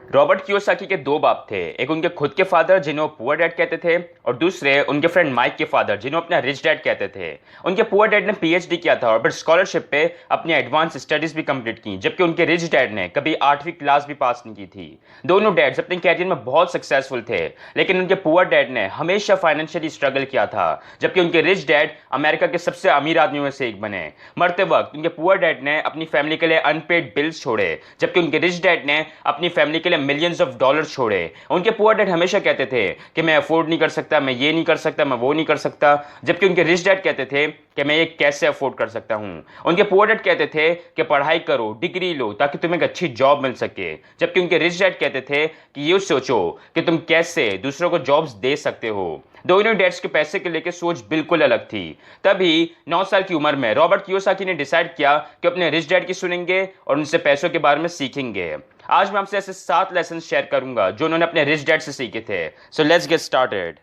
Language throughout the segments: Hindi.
रॉबर्ट कियोसाकी के दो बाप थे। एक उनके खुद के फादर जिन्हें पुअर डैड कहते थे, और दूसरे उनके फ्रेंड माइक के फादर जिन्हें अपना रिच डैड कहते थे। उनके पुअर डैड ने पीएचडी किया था और फिर स्कॉलरशिप पे अपनी एडवांस स्टडीज भी कंप्लीट की, जबकि उनके रिच डैड ने कभी 8वीं क्लास भी पास नहीं की थी। दोनों डैड्स अपने कैरियर में बहुत सक्सेसफुल थे, लेकिन उनके पुअर डैड ने हमेशा फाइनेंशियली स्ट्रगल किया था, जबकि उनके रिच डैड अमेरिका के सबसे अमीर आदमियों में से एक बने। मरते वक्त उनके पुअर डैड ने अपनी फैमिली के लिए अनपेड बिल्स छोड़े, जबकि उनके रिच डैड ने अपनी फैमिली के लिए मिलियंस ऑफ डॉलर छोड़े। उनके पुअर डैड हमेशा कहते थे कि मैं अफोर्ड नहीं कर सकता, मैं ये नहीं कर सकता, मैं वो नहीं कर सकता, जबकि उनके रिच डैड कहते थे कि मैं ये कैसे अफोर्ड कर सकता हूं। उनके पुअर डैड कहते थे कि पढ़ाई करो, डिग्री लो, ताकि तुम्हें एक अच्छी जॉब मिल सके, जबकि उनके रिच डैड कहते थे कि ये सोचो कि तुम कैसे दूसरों को जॉब्स दे सकते हो। दोनों डैड्स के पैसे के लेकर सोच बिल्कुल अलग थी। तभी 9 साल की उम्र में रॉबर्ट कियोसाकी ने डिसाइड किया कि अपने रिच डैड की सुनेंगे और उनसे पैसों के बारे में सीखेंगे। आज मैं आपसे ऐसे 7 लेसन शेयर करूंगा जो उन्होंने अपने रिच डैड से सीखे थे। So let's get started.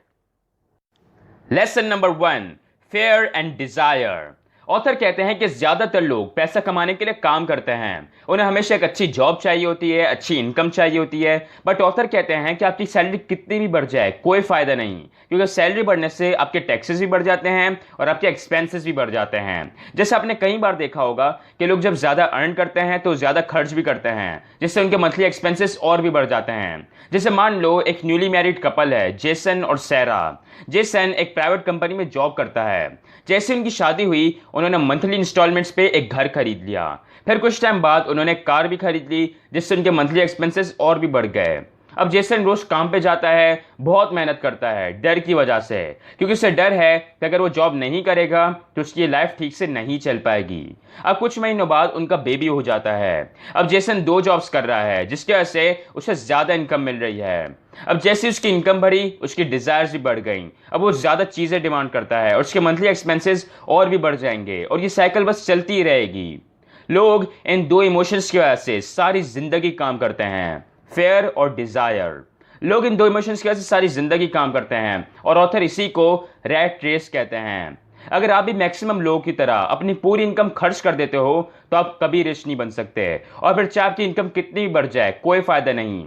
Lesson number 1, fair and desire. Author कहते हैं कि ज्यादातर लोग पैसा कमाने के लिए काम करते हैं, उन्हें हमेशा एक अच्छी जॉब चाहिए होती है, अच्छी इनकम चाहिए होती है। बट ऑथर कहते हैं कि आपकी सैलरी कितनी भी बढ़ जाए कोई फायदा नहीं, क्योंकि सैलरी बढ़ने से आपके टैक्सेस भी बढ़ जाते हैं और आपके एक्सपेंसेस भी बढ़ जाते हैं। जैसे आपने कई बार देखा होगा कि लोग जब ज्यादा अर्न करते हैं तो ज्यादा खर्च भी करते हैं, जिससे उनके मंथली एक्सपेंसेस और भी बढ़ जाते हैं। जैसे मान लो एक न्यूली मैरिड कपल है, जेसन और सैरा। जेसन एक प्राइवेट कंपनी में जॉब करता है। जैसे उनकी शादी हुई उन्होंने मंथली इंस्टॉलमेंट्स पे एक घर खरीद लिया। फिर कुछ टाइम बाद उन्होंने कार भी खरीद ली, जिससे उनके मंथली एक्सपेंसेस और भी बढ़ गए। अब जेसन रोज काम पे जाता है, बहुत मेहनत करता है डर की वजह से, क्योंकि उसे डर है कि अगर वो जॉब नहीं करेगा तो उसकी लाइफ ठीक से नहीं चल पाएगी। अब कुछ महीनों बाद उनका बेबी हो जाता है। अब जेसन 2 जॉब्स कर रहा है, जिसकी वजह से उसे ज्यादा इनकम मिल रही है। अब जैसे उसकी इनकम बढ़ी उसकी डिजायर्स भी बढ़ गई। अब वो ज्यादा चीजें डिमांड करता है और उसके मंथली एक्सपेंसेस और भी बढ़ जाएंगे, और ये साइकिल बस चलती ही रहेगी। लोग इन 2 इमोशंस की वजह से सारी जिंदगी काम करते हैं, फेयर और डिजायर। लोग इन 2 इमोशंस की वजह से सारी जिंदगी काम करते हैं, और ऑथर इसी को रैट रेस कहते हैं। अगर आप भी मैक्सिमम लोगों की तरह अपनी पूरी इनकम खर्च कर देते हो तो आप कभी रिच नहीं बन सकते, और फिर चाहे आपकी इनकम कितनी भी बढ़ जाए कोई फायदा नहीं।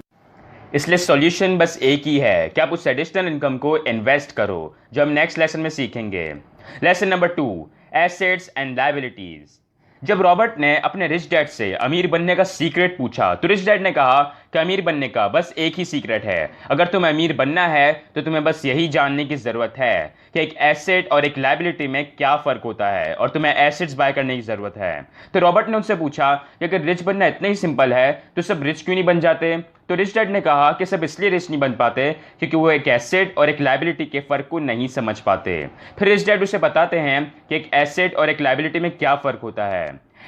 इसलिए सॉल्यूशन बस एक ही है कि आप उस एडिशनल इनकम को इन्वेस्ट करो, जो हम नेक्स्ट लेसन में सीखेंगे। Lesson number 2, assets and liabilities. जब रॉबर्ट ने अपने रिच डैड से अमीर बनने का सीक्रेट पूछा तो रिच डैड ने कहा कि अमीर बनने का बस एक ही सीक्रेट है। अगर तुम्हें अमीर बनना है तो तुम्हें बस यही जानने की जरूरत है कि एक एसेट और एक लायबिलिटी में क्या फर्क होता है, और तुम्हें एसेट्स बाय करने की जरूरत है। तो रॉबर्ट ने उनसे पूछा कि अगर रिच बनना इतना ही सिंपल है तो सब रिच क्यों नहीं बन जाते। तो रिच डैड ने कहा कि सब इसलिए रिच नहीं बन पाते क्योंकि वो एक एसेट और एक लायबिलिटी के फर्क को नहीं समझ पाते। फिर रिच डैड उसे बताते हैं कि एक एसेट और एक लायबिलिटी में क्या फर्क होता है।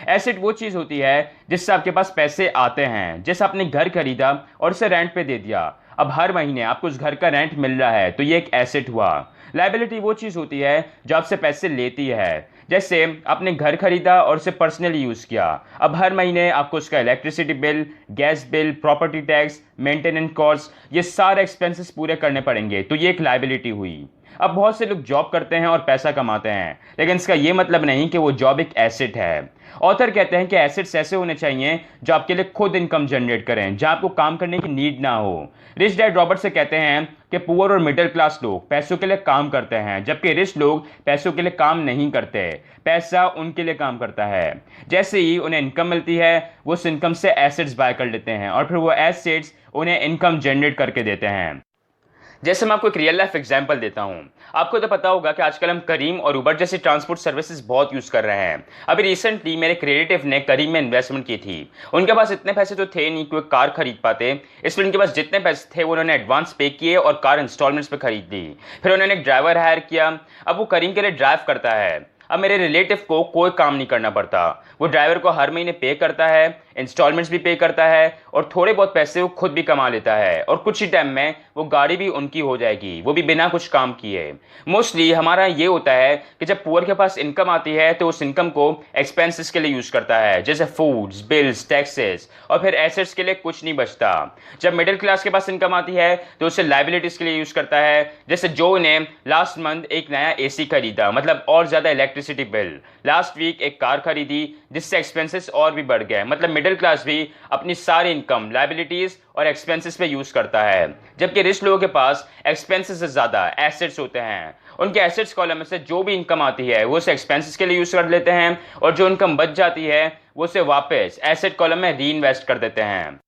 एसेट वो चीज होती है जिससे आपके पास पैसे आते हैं, जैसे आपने घर खरीदा और उसे रेंट पे दे दिया, अब हर महीने आपको उस घर का रेंट मिल रहा है, तो ये एक एसेट हुआ। लायबिलिटी वो चीज होती है जो आपसे पैसे लेती है, जैसे आपने घर खरीदा और उसे पर्सनली यूज किया, अब हर महीने आपको उसका electricity bill, gas bill, property tax, maintenance cost, ये सारे एक्सपेंसेस पूरे करने पड़ेंगे, तो ये एक लायबिलिटी हुई। अब बहुत से लोग जॉब करते हैं और पैसा कमाते हैं, लेकिन इसका यह मतलब नहीं कि वो जॉब एक एसेट है। ऑथर कहते हैं कि एसेट्स ऐसे होने चाहिए जो आपके लिए खुद इनकम जनरेट करें, जहां आपको काम करने की नीड ना हो। रिच डैड रॉबर्ट से कहते हैं कि पुअर और मिडिल क्लास लोग पैसों के लिए काम करते हैं, जबकि रिच लोग पैसों के लिए काम नहीं करते, पैसा उनके लिए काम करता है। जैसे ही उन्हें इनकम मिलती है वो उस इनकम से एसेट्स बाय कर लेते हैं, और फिर वो एसेट्स उन्हें इनकम जनरेट करके देते हैं। जैसे मैं आपको एक रियल लाइफ एग्जांपल देता हूं। आपको तो पता होगा कि आजकल हम करीम और उबर जैसी ट्रांसपोर्ट सर्विसेज बहुत यूज कर रहे हैं। अभी रिसेंटली मेरे क्रिएटिव ने करीम में इन्वेस्टमेंट की थी। उनके पास इतने पैसे तो थे नहीं कि वो कार खरीद पाते, इसलिए उनके पास जितने पैसे थे वो उन्होंने एडवांस पे किए और कार इंस्टॉलमेंट्स पे खरीद ली। फिर उन्होंने एक ड्राइवर हायर किया, अब वो करीम के लिए ड्राइव करता है। अब मेरे रिलेटिव को कोई काम नहीं करना पड़ता, वो ड्राइवर को हर महीने पे करता है, इंस्टॉलमेंट्स भी पे करता है, और थोड़े बहुत पैसे वो खुद भी कमा लेता है, और कुछ ही टाइम में वो गाड़ी भी उनकी हो जाएगी, वो भी बिना कुछ काम किए। मोस्टली हमारा ये होता है कि जब पुअर के पास इनकम आती है तो उस इनकम को एक्सपेंसेस के लिए यूज करता है, जैसे फूड्स, बिल्स, टैक्सेस, और फिर एसेट्स के लिए कुछ नहीं बचता। जब मिडिल क्लास के पास इनकम आती है तो उसे लायबिलिटीज के लिए यूज करता है, जैसे जो ने लास्ट मंथ एक नया एसी खरीदा, मतलब और ज्यादा इलेक्ट्रिसिटी बिल। लास्ट वीक एक कार खरीदी, जिससे एक्सपेंसेस और भी बढ़ गए, मतलब मिडिल क्लास भी अपनी सारी इनकम लायबिलिटीज और एक्सपेंसेस पे यूज करता है, जबकि रिच लोगों के पास एक्सपेंसेस से ज्यादा एसेट्स होते हैं। उनके एसेट्स कॉलम में से जो भी इनकम आती है वो उसे एक्सपेंसेस के लिए यूज कर लेते हैं और जो इनकम बच जाती है वो उसे वापस एसेट कॉलम में री इन्वेस्ट कर देते हैं।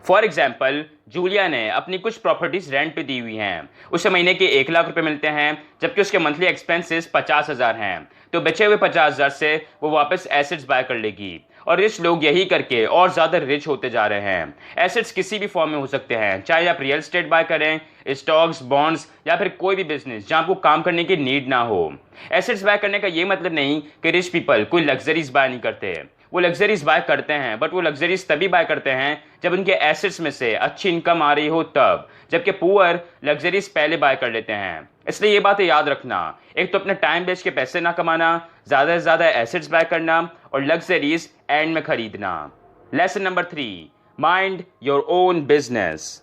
फॉर एग्जाम्पल, जूलिया ने अपनी कुछ प्रॉपर्टीज रेंट पे दी हुई हैं, उसे महीने के 1 लाख रुपए मिलते हैं, जबकि उसके मंथली एक्सपेंसेस 50,000 हैं। तो बचे हुए 50,000 से वो वापस एसेट्स बाय कर लेगी। और रिच लोग यही करके और ज्यादा रिच होते जा रहे हैं। एसेट्स किसी भी फॉर्म में हो सकते हैं, चाहे आप रियल एस्टेट बाय करें, स्टॉक्स, बॉन्ड्स या फिर कोई भी बिजनेस जहां आपको काम करने की नीड ना हो। एसेट्स बाय करने का ये मतलब नहीं कि रिच पीपल कोई लग्जरीज बाय नहीं करते, वो लग्जरीज बाय करते हैं, बट वो लग्जरीज तभी बाय करते हैं जब उनके एसेट्स में से अच्छी इनकम आ रही हो तब, जबकि पुअर लग्जरीज पहले बाय कर लेते हैं। इसलिए ये बातें याद रखना, एक तो अपने टाइम बेच के पैसे ना कमाना, ज्यादा से ज्यादा एसेट्स बाय करना और लग्जरीज एंड में खरीदना। Lesson number 3, mind your own business.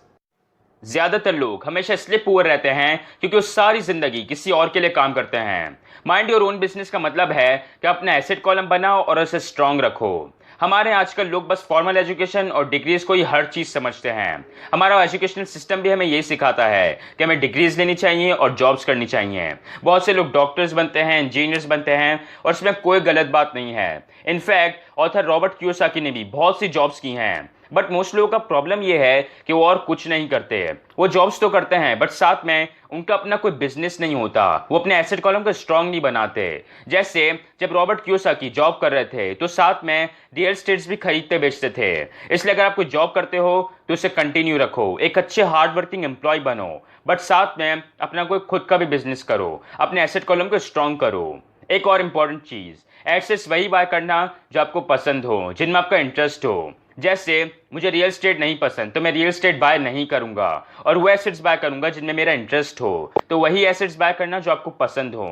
ज्यादातर लोग हमेशा इसलिए पुअर रहते हैं क्योंकि वो सारी जिंदगी किसी और के लिए काम करते हैं। माइंड योर ओन बिजनेस का मतलब है कि अपना एसेट कॉलम बनाओ और उसे स्ट्रांग रखो। हमारे आजकल लोग बस फॉर्मल एजुकेशन और डिग्रीज को ही हर चीज समझते हैं। हमारा एजुकेशनल सिस्टम भी हमें यही सिखाता है कि हमें डिग्रीज लेनी चाहिए और जॉब्स करनी चाहिए। बहुत से लोग डॉक्टर्स बनते हैं, इंजीनियर्स बनते हैं और इसमें कोई गलत बात नहीं है। इनफैक्ट ऑथर रॉबर्ट कियोसाकी ने भी बहुत सी जॉब्स की हैं, बट मोस्ट लोगों का प्रॉब्लम यह है कि वो और कुछ नहीं करते। वो जॉब्स तो करते हैं बट साथ में उनका अपना कोई बिजनेस नहीं होता, वो अपने एसेट कॉलम को स्ट्रांग नहीं बनाते। जैसे जब रॉबर्ट कियोसाकी जॉब कर रहे थे तो साथ में रियल एस्टेट्स भी खरीदते बेचते थे। इसलिए अगर आप कोई जॉब करते हो तो उसे कंटिन्यू रखो, एक अच्छे हार्ड वर्किंग एम्प्लॉय बनो, बट साथ में अपना कोई खुद का भी बिजनेस करो, अपने एसेट कॉलम को स्ट्रांग करो। एक और इंपॉर्टेंट चीज, एसेट्स वही बाय करना जो आपको पसंद हो, जिनमें आपका इंटरेस्ट हो। जैसे मुझे रियल एस्टेट नहीं पसंद तो मैं रियल एस्टेट बाय नहीं करूंगा और वो एसेट्स बाय करूंगा जिनमें मेरा इंटरेस्ट हो। तो वही एसेट्स बाय करना जो आपको पसंद हो।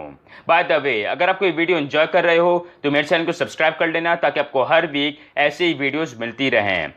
बाय द वे, अगर आप कोई वीडियो एंजॉय कर रहे हो तो मेरे चैनल को सब्सक्राइब कर लेना ताकि आपको हर वीक ऐसे ही वीडियोस मिलती रहें।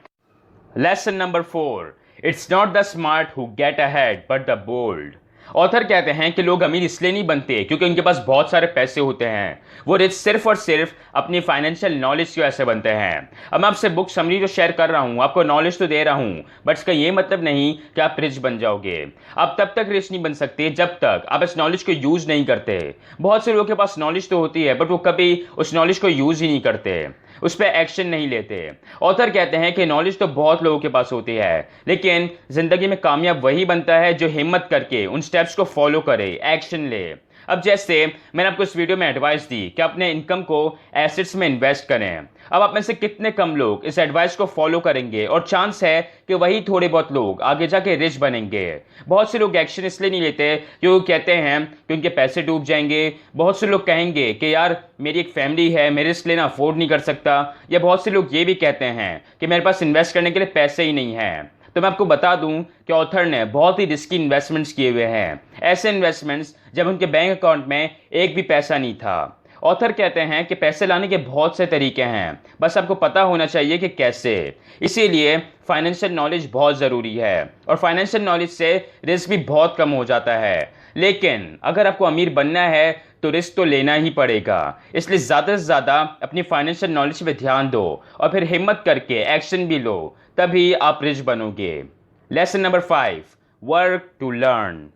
Lesson number 4, it's not the smart who get ahead but the bold. Author कहते हैं कि लोग अमीर इसलिए नहीं बनते क्योंकि उनके पास बहुत सारे पैसे होते हैं, वो रिच सिर्फ और सिर्फ अपनी फाइनेंशियल नॉलेज की वजह से बनते हैं। अब मैं आपसे बुक समरी जो शेयर कर रहा हूं, आपको नॉलेज तो दे रहा हूं, बट इसका ये मतलब नहीं कि आप रिच बन जाओगे। आप तब तक रिच नहीं बन सकते जब तक आप इस नॉलेज को यूज नहीं करते। बहुत से लोगों के पास नॉलेज तो होती है बट वो कभी उस नॉलेज को यूज ही नहीं करते, उस पर एक्शन नहीं लेते। ऑथर कहते हैं कि नॉलेज तो बहुत लोगों के पास होती है, लेकिन जिंदगी में कामयाब वही बनता है जो हिम्मत करके उन स्टेप्स को फॉलो करे, एक्शन ले। अब जैसे मैंने आपको इस वीडियो में एडवाइस दी कि अपने इनकम को एसेट्स में इन्वेस्ट करें। अब आप में से कितने कम लोग इस एडवाइस को फॉलो करेंगे और चांस है कि वही थोड़े बहुत लोग आगे जाके रिच बनेंगे। बहुत से लोग एक्शन इसलिए नहीं लेते क्योंकि कहते हैं कि उनके पैसे डूब जाएंगे। बहुत से लोग कहेंगे कि यार मेरी एक फैमिली है, मैं रिस्क लेना अफोर्ड नहीं कर सकता, या बहुत से लोग ये भी कहते हैं कि मेरे पास इन्वेस्ट करने के लिए पैसे ही नहीं है। तो मैं आपको बता दूं कि ऑथर ने बहुत ही रिस्की इन्वेस्टमेंट्स किए हुए हैं, ऐसे इन्वेस्टमेंट्स जब उनके बैंक अकाउंट में एक भी पैसा नहीं था। ऑथर कहते हैं कि पैसे लाने के बहुत से तरीके हैं, बस आपको पता होना चाहिए कि कैसे। इसीलिए फाइनेंशियल नॉलेज बहुत ज़रूरी है और फाइनेंशियल नॉलेज से रिस्क भी बहुत कम हो जाता है। लेकिन अगर आपको अमीर बनना है तो रिस्क तो लेना ही पड़ेगा। इसलिए ज़्यादा से ज़्यादा अपनी फाइनेंशियल नॉलेज पे ध्यान दो और फिर हिम्मत करके एक्शन भी लो, तभी आप रिच बनोगे। Lesson number 5, work to learn.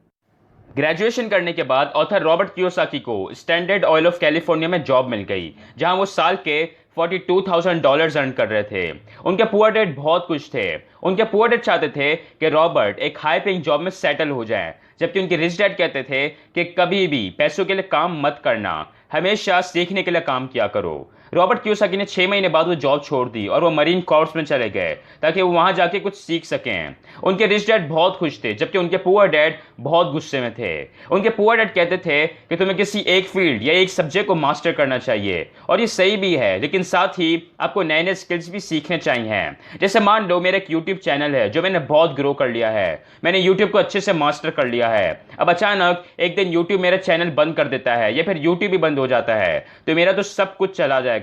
Graduation करने के बाद ऑथर रॉबर्ट कियोसाकी को स्टैंडर्ड ऑयल ऑफ कैलिफोर्निया में जॉब मिल गई, जहां वो साल के $42,000 अर्न कर रहे थे। उनके पुअर डैड बहुत कुछ थे। उनके पुअर डैड चाहते थे कि रॉबर्ट एक हाई पेइंग जॉब में सेटल हो जाए, जबकि उनके रिच डैड कहते थे कि कभी भी पैसों के लिए काम मत करना, हमेशा सीखने के लिए काम किया करो। रॉबर्ट कियोसाकी ने 6 महीने बाद वो जॉब छोड़ दी और वो मरीन कॉर्प्स में चले गए ताकि वो वहां जाके कुछ सीख सकें। उनके रिच डैड बहुत खुश थे, जबकि उनके पुअर डैड बहुत गुस्से में थे। उनके पुअर डैड कहते थे कि तुम्हें किसी एक फील्ड या एक सब्जेक्ट को मास्टर करना चाहिए, और ये सही भी है, लेकिन साथ ही आपको नए नए स्किल्स भी सीखने चाहिए। जैसे मान लो मेरा एक यूट्यूब चैनल है जो मैंने बहुत ग्रो कर लिया है, मैंने यूट्यूब को अच्छे से मास्टर कर लिया है। अब अचानक एक दिन यूट्यूब मेरा चैनल बंद कर देता है या फिर यूट्यूब भी बंद हो जाता है तो मेरा तो सब कुछ चला जाएगा।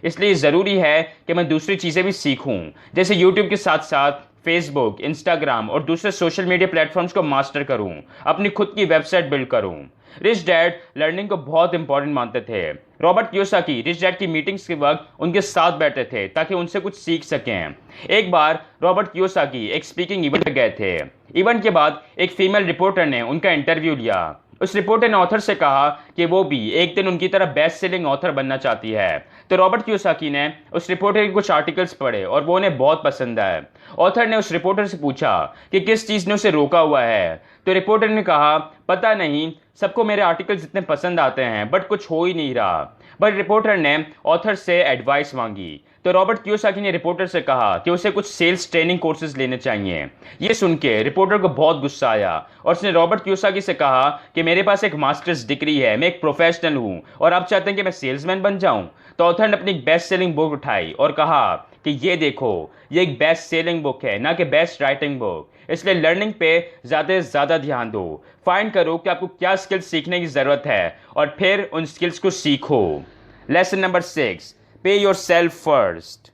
इसलिए जरूरी है कि मैं दूसरी चीजें भी सीखूं, जैसे यूट्यूब के साथ साथ फेसबुक, इंस्टाग्राम और दूसरे सोशल मीडिया प्लेटफॉर्म्स को मास्टर करूं, अपनी खुद की वेबसाइट बिल्ड करूं। रिच डैड लर्निंग को बहुत इंपॉर्टेंट मानते थे। रॉबर्ट कियोसाकी रिच डैड की मीटिंग्स के वक्त उनके साथ बैठे थे ताकि उनसे कुछ सीख सकें। एक बार रॉबर्ट कियोसाकी एक स्पीकिंग इवेंट में गए थे। इवेंट के बाद एक फीमेल रिपोर्टर ने उनका इंटरव्यू लिया। उस रिपोर्टर ने ऑथर से कहा कि वो भी एक दिन उनकी तरह बेस्ट सेलिंग ऑथर बनना चाहती है। तो रॉबर्ट कियोसाकी ने उस रिपोर्टर के कुछ आर्टिकल्स पढ़े और वो उन्हें बहुत पसंद आए। ऑथर ने उस रिपोर्टर से पूछा कि किस चीज़ ने उसे रोका हुआ है। तो रिपोर्टर ने कहा, पता नहीं, सबको मेरे आर्टिकल्स इतने पसंद आते हैं बट कुछ हो ही नहीं रहा। बट रिपोर्टर ने ऑथर से एडवाइस मांगी। तो रॉबर्ट कियोसाकी ने रिपोर्टर से कहा कि उसे कुछ सेल्स ट्रेनिंग कोर्सेज लेने चाहिए। ये सुन के रिपोर्टर को बहुत गुस्सा आया और उसने रॉबर्ट कियोसाकी से कहा कि मेरे पास एक मास्टर्स डिग्री है, मैं एक प्रोफेशनल हूँ और आप चाहते हैं कि मैं सेल्समैन बन जाऊं। तो ऑथर ने अपनी बेस्ट सेलिंग बुक उठाई और कहा कि ये देखो, ये एक बेस्ट सेलिंग बुक है, ना कि बेस्ट राइटिंग बुक। इसलिए लर्निंग पे ज़्यादा से ज़्यादा ध्यान दो। फाइंड करो कि आपको क्या स्किल्स सीखने की ज़रूरत है और फिर उन स्किल्स को सीखो। लेसन नंबर 6, पे योर सेल्फ फर्स्ट।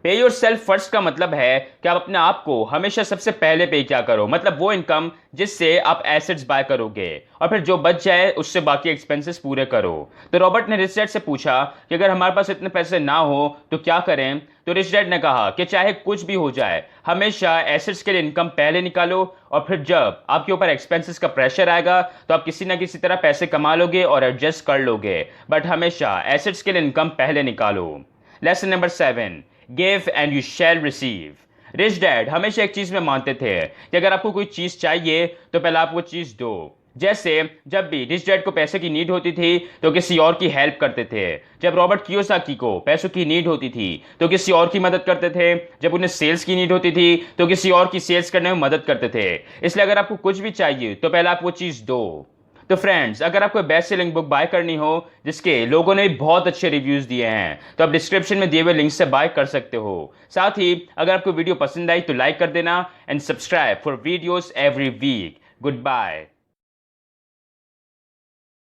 पे योर सेल्फ फर्स्ट का मतलब है कि आप अपने आप को हमेशा सबसे पहले पे क्या करो, मतलब वो इनकम जिससे आप एसेट्स बाय करोगे और फिर जो बच जाए उससे बाकी एक्सपेंसेस पूरे करो। तो रॉबर्ट ने रिच डैड से पूछा कि अगर हमारे पास इतने पैसे ना हो तो क्या करें। तो रिच डैड ने कहा कि चाहे कुछ भी हो जाए, हमेशा एसेट्स के लिए इनकम पहले निकालो और फिर जब आपके ऊपर एक्सपेंसेस का प्रेशर आएगा तो आप किसी ना किसी तरह पैसे कमा लोगे और एडजस्ट कर लोगे, बट हमेशा एसेट्स के लिए इनकम पहले निकालो। Lesson number 7, give and you shall receive. Rich dad हमेशा एक चीज में मानते थे कि अगर आपको कोई चीज चाहिए तो पहले आप वो चीज दो। जैसे जब भी रिच डैड को पैसे की नीड होती थी तो किसी और की हेल्प करते थे। जब रॉबर्ट कियोसाकी को पैसों की नीड होती थी तो किसी और की मदद करते थे। जब उन्हें सेल्स की नीड होती थी तो किसी और की सेल्स करने में मदद करते थे। इसलिए अगर आपको कुछ भी चाहिए तो पहले आप वो चीज दो। तो फ्रेंड्स, अगर आपको बेस्ट सेलिंग बुक बाय करनी हो जिसके लोगों ने बहुत अच्छे रिव्यूज दिए हैं तो आप डिस्क्रिप्शन में दिए हुए लिंक से बाय कर सकते हो। साथ ही अगर आपको वीडियो पसंद आई तो लाइक कर देना and subscribe for videos every week. Good bye.